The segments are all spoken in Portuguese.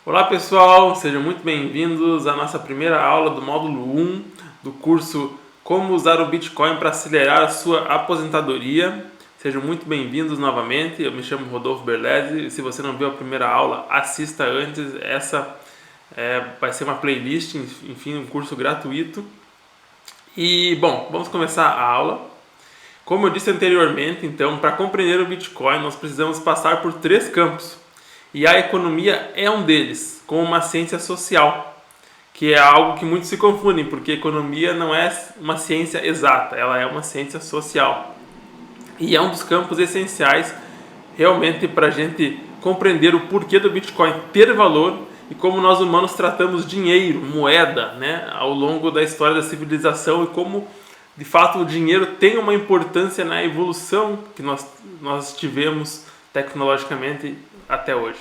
Olá pessoal, sejam muito bem-vindos à nossa primeira aula do módulo 1 do curso Como usar o Bitcoin para acelerar a sua aposentadoria. Sejam muito bem-vindos novamente, eu me chamo Rodolfo Berlese. Se você não viu a primeira aula, assista antes. Essa vai ser uma playlist, enfim, um curso gratuito. E, bom, vamos começar a aula. Como eu disse anteriormente, então, para compreender o Bitcoin, nós precisamos passar por 3 campos. E a economia é um deles, como uma ciência social, que é algo que muitos se confundem, porque economia não é uma ciência exata, ela é uma ciência social. E é um dos campos essenciais realmente para a gente compreender o porquê do Bitcoin ter valor e como nós humanos tratamos dinheiro, moeda, né, ao longo da história da civilização e como de fato o dinheiro tem uma importância na evolução que nós tivemos tecnologicamente até hoje.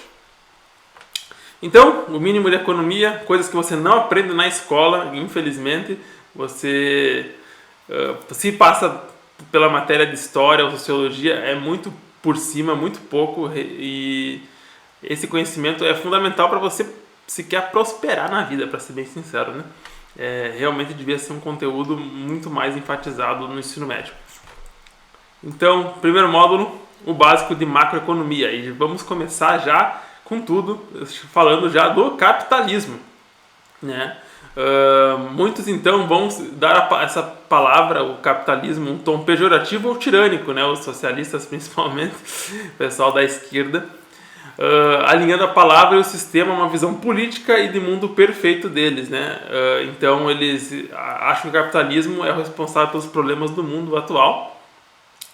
Então, o mínimo de economia, coisas que você não aprende na escola, infelizmente, você se passa pela matéria de história ou sociologia, é muito por cima, muito pouco, e esse conhecimento é fundamental para você se quer prosperar na vida, para ser bem sincero, né? Realmente devia ser um conteúdo muito mais enfatizado no ensino médio. Então, primeiro módulo, o básico de macroeconomia. E vamos começar já com tudo, falando já do capitalismo, né? Muitos então vão dar a essa palavra, o capitalismo, um tom pejorativo ou tirânico, né? Os socialistas principalmente, o pessoal da esquerda, alinhando a palavra e o sistema a uma visão política e de mundo perfeito deles, né? Então eles acham que o capitalismo é o responsável pelos problemas do mundo atual,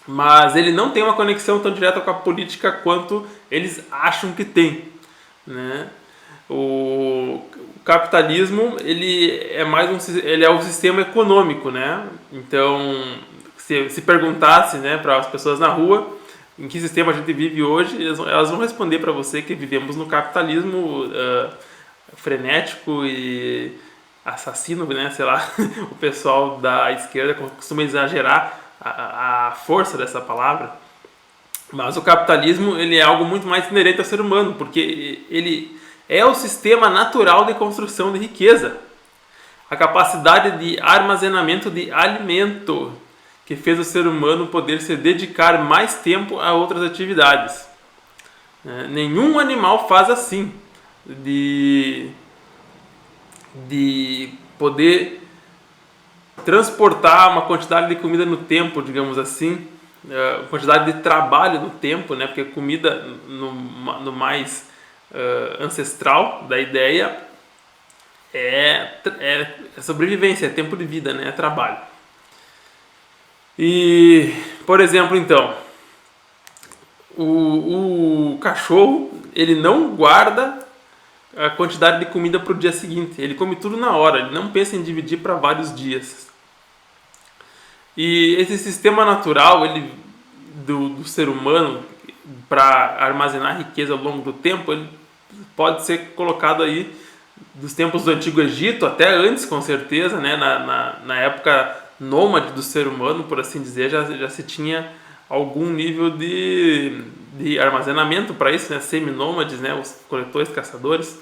mas ele não tem uma conexão tão direta com a política quanto eles acham que tem, né? O capitalismo ele é um sistema econômico, né? Então, se perguntasse, né, para as pessoas na rua em que sistema a gente vive hoje, elas vão responder para você que vivemos no capitalismo frenético e assassino, né? Sei lá, o pessoal da esquerda costuma exagerar a força dessa palavra, mas o capitalismo ele é algo muito mais inerente ao ser humano, porque ele é o sistema natural de construção de riqueza, a capacidade de armazenamento de alimento que fez o ser humano poder se dedicar mais tempo a outras atividades. Nenhum animal faz assim, de poder transportar uma quantidade de comida no tempo, digamos assim, quantidade de trabalho no tempo, né? Porque comida no mais ancestral da ideia é sobrevivência, é tempo de vida, né? É trabalho. E, por exemplo, então, o cachorro ele não guarda a quantidade de comida para o dia seguinte, ele come tudo na hora, ele não pensa em dividir para vários dias. E esse sistema natural do ser humano para armazenar riqueza ao longo do tempo, ele pode ser colocado aí dos tempos do Antigo Egito, até antes com certeza, né? Na época nômade do ser humano, por assim dizer, já se tinha algum nível de armazenamento para isso, né? Semi-nômades, né? Os coletores, caçadores.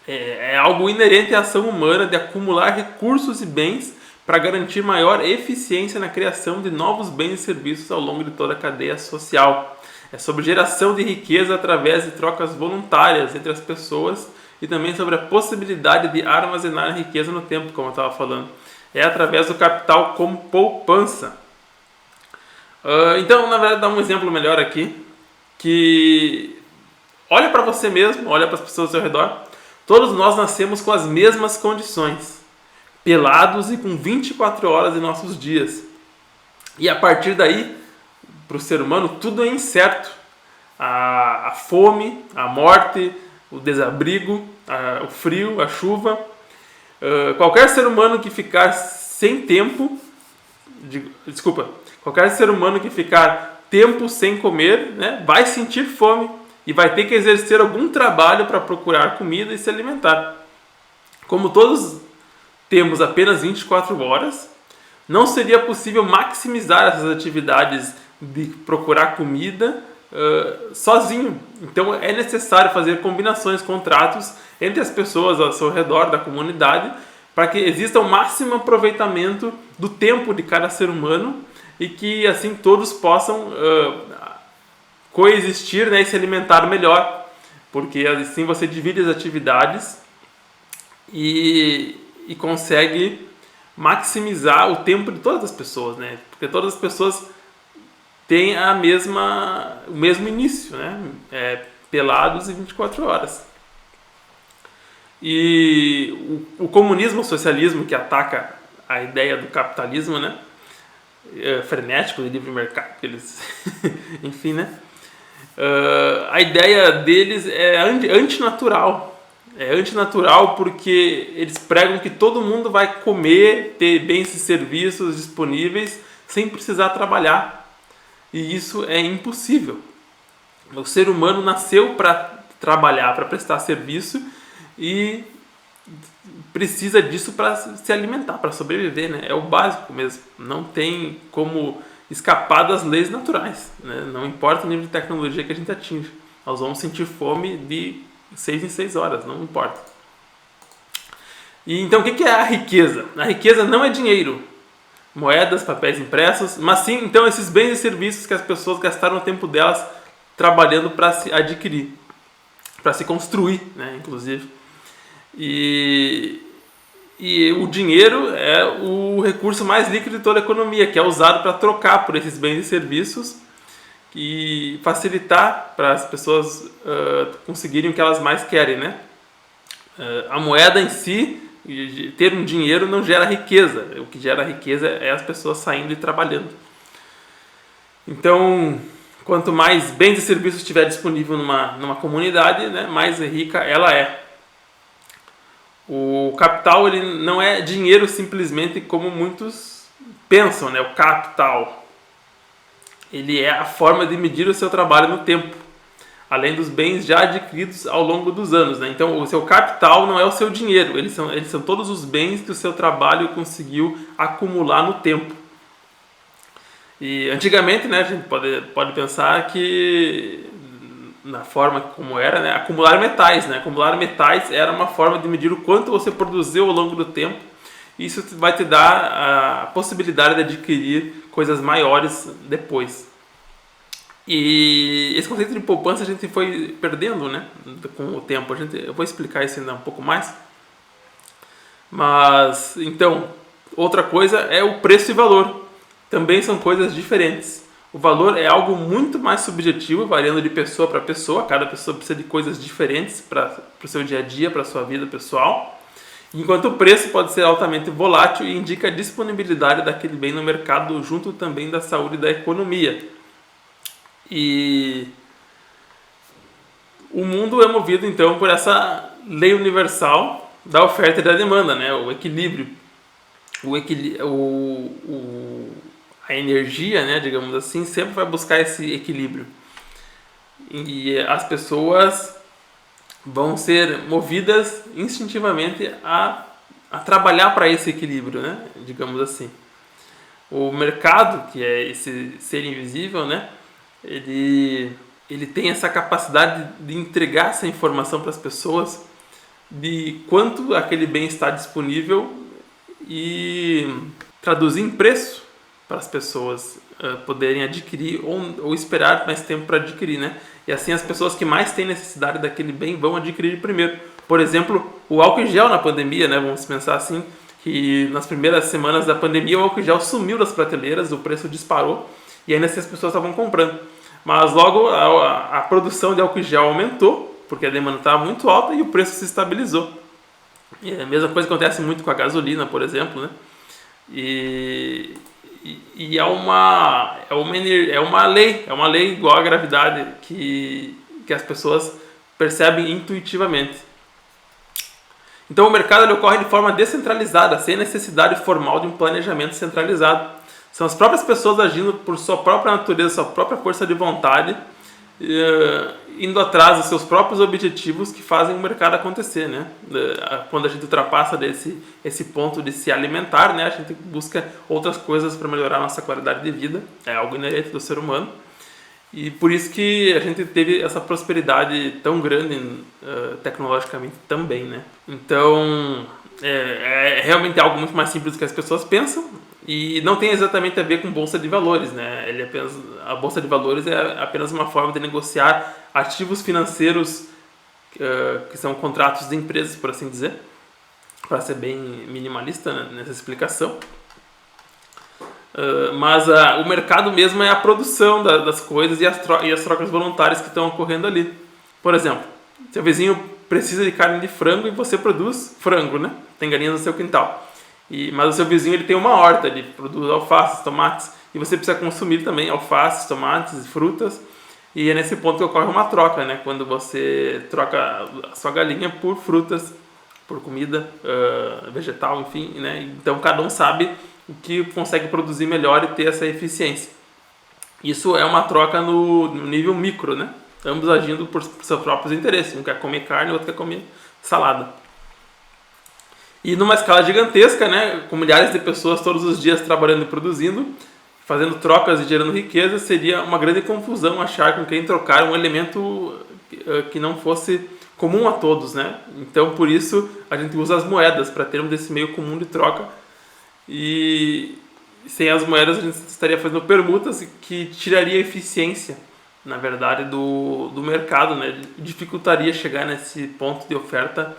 É algo inerente à ação humana de acumular recursos e bens para garantir maior eficiência na criação de novos bens e serviços ao longo de toda a cadeia social. É sobre geração de riqueza através de trocas voluntárias entre as pessoas e também sobre a possibilidade de armazenar riqueza no tempo, como eu estava falando. É através do capital como poupança. Então, na verdade, dar um exemplo melhor aqui, que olha para você mesmo, olha para as pessoas ao seu redor. Todos nós nascemos com as mesmas condições, pelados e com 24 horas em nossos dias. E a partir daí, para o ser humano, tudo é incerto. A fome, a morte, o desabrigo, o frio, a chuva. Qualquer ser humano que ficar sem tempo, qualquer ser humano que ficar tempo sem comer, né, vai sentir fome e vai ter que exercer algum trabalho para procurar comida e se alimentar. Como todos temos apenas 24 horas, não seria possível maximizar essas atividades de procurar comida sozinho. Então é necessário fazer combinações, contratos entre as pessoas ao seu redor da comunidade para que exista o máximo aproveitamento do tempo de cada ser humano e que assim todos possam coexistir, né, e se alimentar melhor, porque assim você divide as atividades e consegue maximizar o tempo de todas as pessoas, né? Porque todas as pessoas têm o mesmo início, né? Pelados e 24 horas. E o comunismo, o socialismo, que ataca a ideia do capitalismo, né? Frenético, de livre mercado, eles enfim, né? A ideia deles é antinatural. É antinatural porque eles pregam que todo mundo vai comer, ter bens e serviços disponíveis sem precisar trabalhar. E isso é impossível. O ser humano nasceu para trabalhar, para prestar serviço e precisa disso para se alimentar, para sobreviver, né? É o básico mesmo. Não tem como escapar das leis naturais, né? Não importa o nível de tecnologia que a gente atinge. Nós vamos sentir fome de 6 em 6 horas, não importa. E então o que é a riqueza? A riqueza não é dinheiro, moedas, papéis impressos, mas sim então esses bens e serviços que as pessoas gastaram o tempo delas trabalhando para se adquirir, para se construir, né, inclusive. E o dinheiro é o recurso mais líquido de toda a economia, que é usado para trocar por esses bens e serviços e facilitar para as pessoas conseguirem o que elas mais querem, né? A moeda em si, ter um dinheiro não gera riqueza. O que gera riqueza é as pessoas saindo e trabalhando. Então, quanto mais bens e serviços estiver disponível numa comunidade, né, mais rica ela é. O capital ele não é dinheiro simplesmente como muitos pensam, né? O capital ele é a forma de medir o seu trabalho no tempo, além dos bens já adquiridos ao longo dos anos, né? Então o seu capital não é o seu dinheiro, eles são todos os bens que o seu trabalho conseguiu acumular no tempo. E antigamente, né, a gente pode pensar que na forma como era, né, acumular metais, né? Acumular metais era uma forma de medir o quanto você produziu ao longo do tempo. Isso vai te dar a possibilidade de adquirir coisas maiores depois. E esse conceito de poupança a gente foi perdendo, né, com o tempo. Eu vou explicar isso ainda um pouco mais. Mas, então, outra coisa é o preço e valor. Também são coisas diferentes. O valor é algo muito mais subjetivo, variando de pessoa para pessoa. Cada pessoa precisa de coisas diferentes para o seu dia a dia, para a sua vida pessoal. Enquanto o preço pode ser altamente volátil e indica a disponibilidade daquele bem no mercado, junto também da saúde da economia. E o mundo é movido então por essa lei universal da oferta e da demanda, né? O equilíbrio. A energia, né, digamos assim, sempre vai buscar esse equilíbrio. E as pessoas vão ser movidas instintivamente a trabalhar para esse equilíbrio, né, digamos assim. O mercado, que é esse ser invisível, né, ele tem essa capacidade de entregar essa informação para as pessoas de quanto aquele bem está disponível e traduzir em preço para as pessoas poderem adquirir ou esperar mais tempo para adquirir, né? E assim as pessoas que mais têm necessidade daquele bem vão adquirir primeiro. Por exemplo, o álcool em gel na pandemia, né? Vamos pensar assim, que nas primeiras semanas da pandemia o álcool em gel sumiu das prateleiras, o preço disparou e ainda assim as pessoas estavam comprando. Mas logo a produção de álcool em gel aumentou, porque a demanda estava muito alta e o preço se estabilizou. E a mesma coisa acontece muito com a gasolina, por exemplo, né? E é uma lei igual à gravidade que as pessoas percebem intuitivamente. Então o mercado ele ocorre de forma descentralizada, sem necessidade formal de um planejamento centralizado. São as próprias pessoas agindo por sua própria natureza, sua própria força de vontade, indo atrás dos seus próprios objetivos que fazem o mercado acontecer, né? Quando a gente ultrapassa esse ponto de se alimentar, né? A gente busca outras coisas para melhorar a nossa qualidade de vida, é algo inerente do ser humano. E por isso que a gente teve essa prosperidade tão grande tecnologicamente também, né? Então, é realmente algo muito mais simples do que as pessoas pensam e não tem exatamente a ver com bolsa de valores, né? A bolsa de valores é apenas uma forma de negociar ativos financeiros que são contratos de empresas, por assim dizer, para ser bem minimalista, né, nessa explicação. Mas o mercado mesmo é a produção das coisas e as trocas voluntárias que estão ocorrendo ali. Por exemplo, seu vizinho precisa de carne de frango e você produz frango, né? Tem galinhas no seu quintal. Mas o seu vizinho ele tem uma horta, ele produz alfaces, tomates, e você precisa consumir também alfaces, tomates, frutas. E é nesse ponto que ocorre uma troca, né? Quando você troca a sua galinha por frutas, por comida vegetal, enfim, né? Então cada um sabe o que consegue produzir melhor e ter essa eficiência. Isso é uma troca no nível micro, né? Ambos agindo por seus próprios interesses. Um quer comer carne, o outro quer comer salada. E numa escala gigantesca, né? Com milhares de pessoas todos os dias trabalhando e produzindo, fazendo trocas e gerando riqueza, seria uma grande confusão achar com quem trocar um elemento que não fosse comum a todos, né? Então, por isso, a gente usa as moedas para termos esse meio comum de troca. E sem as moedas a gente estaria fazendo permutas que tiraria a eficiência, na verdade, do mercado, né? Dificultaria chegar nesse ponto de oferta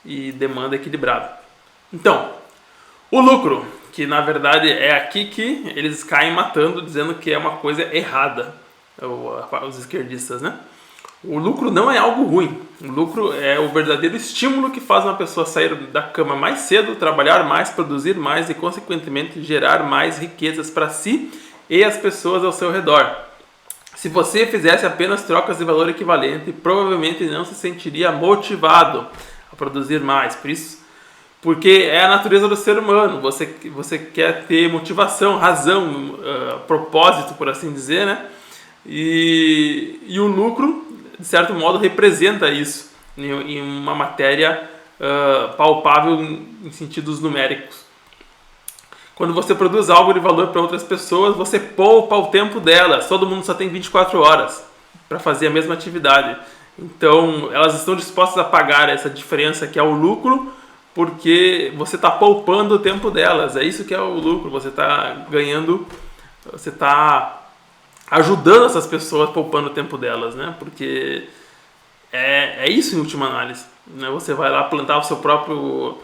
e demanda equilibrada. Então, o lucro, que na verdade é aqui que eles caem matando, dizendo que é uma coisa errada, os esquerdistas, né? O lucro não é algo ruim. O lucro é o verdadeiro estímulo que faz uma pessoa sair da cama mais cedo, trabalhar mais, produzir mais e, consequentemente, gerar mais riquezas para si e as pessoas ao seu redor. Se você fizesse apenas trocas de valor equivalente, provavelmente não se sentiria motivado a produzir mais. Porque é a natureza do ser humano. Você quer ter motivação, razão, propósito, por assim dizer, né? E o lucro, de certo modo, representa isso em uma matéria palpável em sentidos numéricos. Quando você produz algo de valor para outras pessoas, você poupa o tempo delas. Todo mundo só tem 24 horas para fazer a mesma atividade. Então, elas estão dispostas a pagar essa diferença que é o lucro, porque você está poupando o tempo delas. É isso que é o lucro. Você está ganhando, você está ajudando essas pessoas poupando o tempo delas, né? Porque é isso em última análise, né? Você vai lá plantar o seu próprio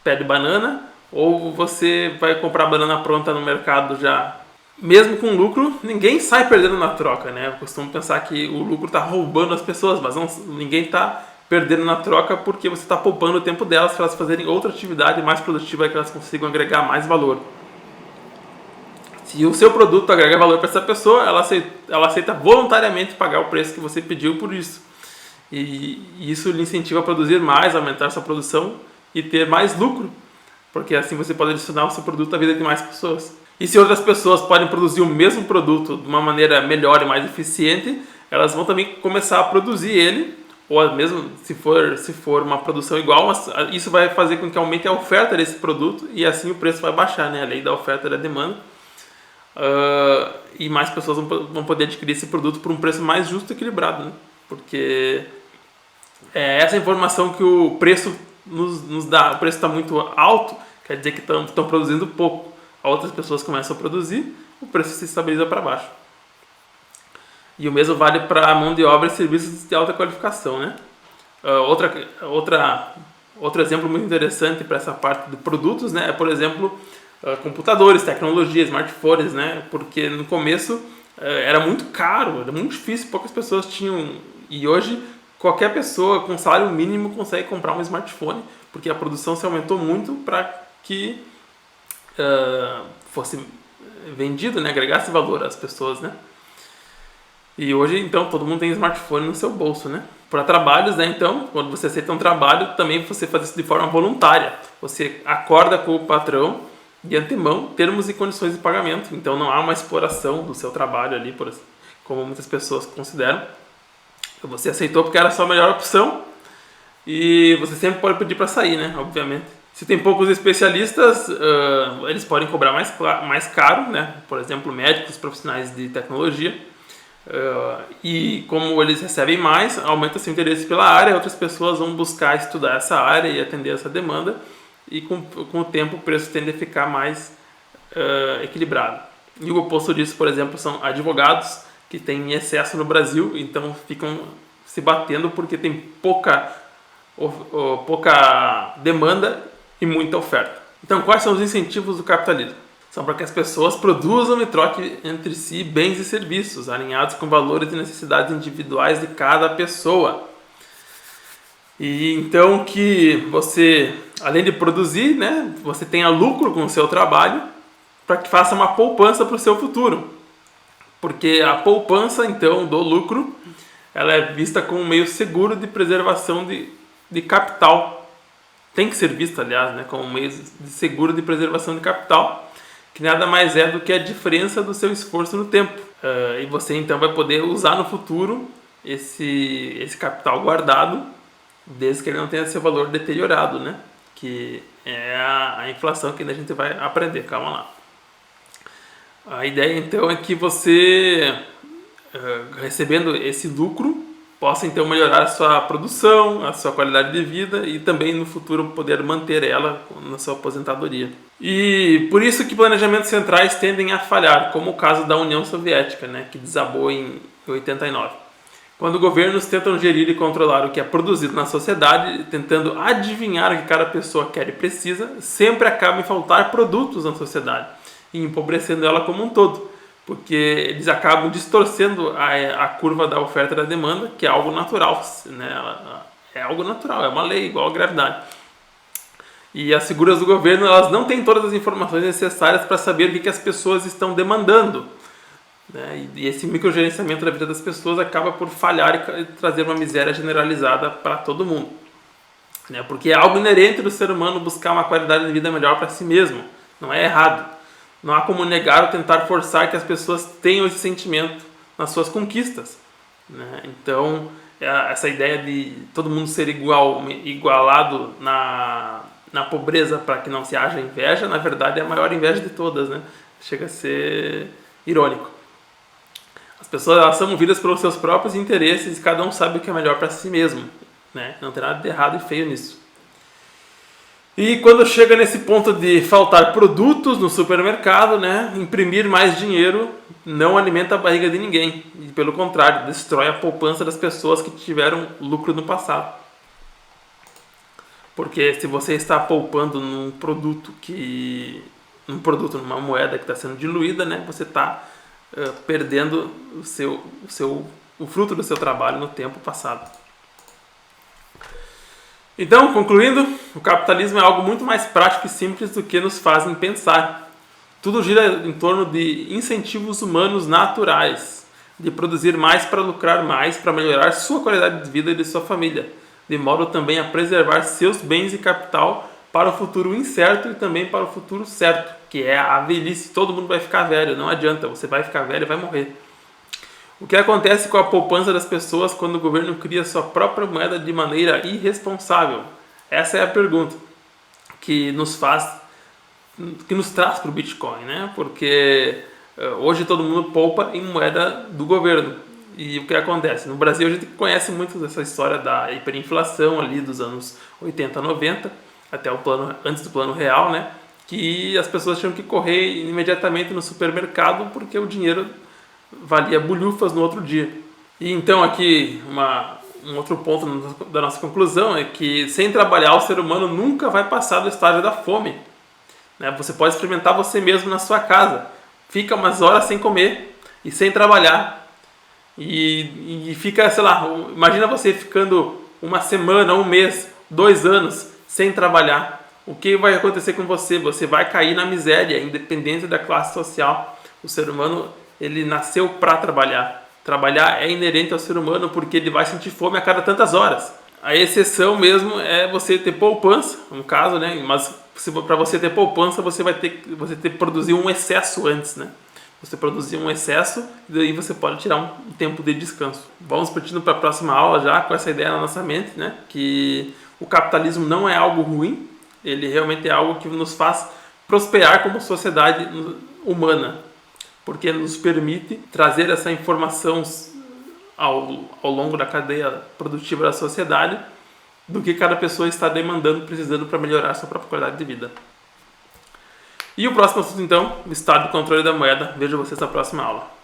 pé de banana ou você vai comprar banana pronta no mercado já. Mesmo com lucro, ninguém sai perdendo na troca, né? Eu costumo pensar que o lucro está roubando as pessoas, mas ninguém está perdendo na troca porque você está poupando o tempo delas para elas fazerem outra atividade mais produtiva que elas consigam agregar mais valor. Se o seu produto agrega valor para essa pessoa, ela aceita voluntariamente pagar o preço que você pediu por isso. E isso lhe incentiva a produzir mais, aumentar sua produção e ter mais lucro, porque assim você pode adicionar o seu produto à vida de mais pessoas. E se outras pessoas podem produzir o mesmo produto de uma maneira melhor e mais eficiente, elas vão também começar a produzir ele, ou mesmo se for uma produção igual, isso vai fazer com que aumente a oferta desse produto e assim o preço vai baixar, né? A lei da oferta e da demanda. E mais pessoas vão poder adquirir esse produto por um preço mais justo e equilibrado, né? Porque é essa informação que o preço nos dá. O preço está muito alto, quer dizer que estão produzindo pouco. Outras pessoas começam a produzir, o preço se estabiliza para baixo. E o mesmo vale para a mão de obra e serviços de alta qualificação, né? Outro exemplo muito interessante para essa parte de produtos, né, é, por exemplo, computadores, tecnologia, smartphones, né? Porque no começo era muito caro, era muito difícil, poucas pessoas tinham. E hoje qualquer pessoa com salário mínimo consegue comprar um smartphone, porque a produção se aumentou muito para que fosse vendido, né? Agregasse valor às pessoas, né? E hoje, então, todo mundo tem smartphone no seu bolso, né? Para trabalhos, né? Então, quando você aceita um trabalho, também você faz isso de forma voluntária. Você acorda com o patrão de antemão, termos e condições de pagamento. Então, não há uma exploração do seu trabalho ali, como muitas pessoas consideram. Você aceitou porque era a sua melhor opção e você sempre pode pedir para sair, né? Obviamente. Se tem poucos especialistas, eles podem cobrar mais caro, né? Por exemplo, médicos, profissionais de tecnologia. E como eles recebem mais, aumenta seu interesse pela área, outras pessoas vão buscar estudar essa área e atender essa demanda, e com o tempo o preço tende a ficar mais equilibrado. E o oposto disso, por exemplo, são advogados que têm excesso no Brasil, então ficam se batendo porque tem pouca demanda e muita oferta. Então, quais são os incentivos do capitalismo? São para que as pessoas produzam e troquem entre si bens e serviços, alinhados com valores e necessidades individuais de cada pessoa. E então que você, além de produzir, né, você tenha lucro com o seu trabalho, para que faça uma poupança para o seu futuro. Porque a poupança, então, do lucro, ela é vista como um meio seguro de preservação de capital. Tem que ser vista, aliás, né, como um meio de seguro de preservação de capital, que nada mais é do que a diferença do seu esforço no tempo. E você, então, vai poder usar no futuro esse capital guardado, desde que ele não tenha seu valor deteriorado, né? Que é a inflação que a gente vai aprender. Calma lá. A ideia, então, é que você, recebendo esse lucro, possa, então, melhorar a sua produção, a sua qualidade de vida e também, no futuro, poder manter ela na sua aposentadoria. E por isso que planejamentos centrais tendem a falhar, como o caso da União Soviética, né, que desabou em 89. Quando governos tentam gerir e controlar o que é produzido na sociedade, tentando adivinhar o que cada pessoa quer e precisa, sempre acaba em faltar produtos na sociedade e empobrecendo ela como um todo, porque eles acabam distorcendo a curva da oferta e da demanda, que é algo natural, né? É algo natural, é uma lei igual à gravidade. E as figuras do governo, elas não têm todas as informações necessárias para saber o que as pessoas estão demandando, né? E esse microgerenciamento da vida das pessoas acaba por falhar e trazer uma miséria generalizada para todo mundo, né? Porque é algo inerente do ser humano buscar uma qualidade de vida melhor para si mesmo, não é errado. Não há como negar ou tentar forçar que as pessoas tenham esse sentimento nas suas conquistas, né? Então, essa ideia de todo mundo ser igualado na pobreza para que não se haja inveja, na verdade é a maior inveja de todas, né? Chega a ser irônico. As pessoas, elas são movidas pelos seus próprios interesses e cada um sabe o que é melhor para si mesmo, né? Não tem nada de errado e feio nisso. E quando chega nesse ponto de faltar produtos no supermercado, né, imprimir mais dinheiro não alimenta a barriga de ninguém. E, pelo contrário, destrói a poupança das pessoas que tiveram lucro no passado. Porque se você está poupando numa moeda que está sendo diluída, né, você está perdendo o fruto do seu trabalho no tempo passado. Então, concluindo, o capitalismo é algo muito mais prático e simples do que nos fazem pensar. Tudo gira em torno de incentivos humanos naturais, de produzir mais para lucrar mais, para melhorar sua qualidade de vida e de sua família, de modo também a preservar seus bens e capital para o futuro incerto e também para o futuro certo, que é a velhice. Todo mundo vai ficar velho, não adianta, você vai ficar velho e vai morrer. O que acontece com a poupança das pessoas quando o governo cria sua própria moeda de maneira irresponsável? Essa é a pergunta que nos traz para o Bitcoin, né? Porque hoje todo mundo poupa em moeda do governo. E o que acontece? No Brasil a gente conhece muito dessa história da hiperinflação ali dos anos 80, 90, até antes do plano real, né? Que as pessoas tinham que correr imediatamente no supermercado porque o dinheiro valia bolhufas no outro dia. E então aqui um outro ponto da nossa conclusão é que sem trabalhar o ser humano nunca vai passar do estágio da fome, né? Você pode experimentar você mesmo na sua casa, fica umas horas sem comer e sem trabalhar e fica, sei lá, imagina você ficando uma semana, um mês, 2 anos sem trabalhar. O que vai acontecer com você? Você vai cair na miséria, independente da classe social. O ser humano, ele nasceu para trabalhar. Trabalhar é inerente ao ser humano porque ele vai sentir fome a cada tantas horas. A exceção mesmo é você ter poupança, no caso, né? Mas para você ter poupança, você ter que produzir um excesso antes, né? Você produzir um excesso e daí você pode tirar um tempo de descanso. Vamos partindo para a próxima aula já com essa ideia na nossa mente, né? Que o capitalismo não é algo ruim, ele realmente é algo que nos faz prosperar como sociedade humana, porque nos permite trazer essa informação ao longo da cadeia produtiva da sociedade do que cada pessoa está demandando, precisando para melhorar a sua própria qualidade de vida. E o próximo assunto, então, o estado de controle da moeda. Vejo vocês na próxima aula.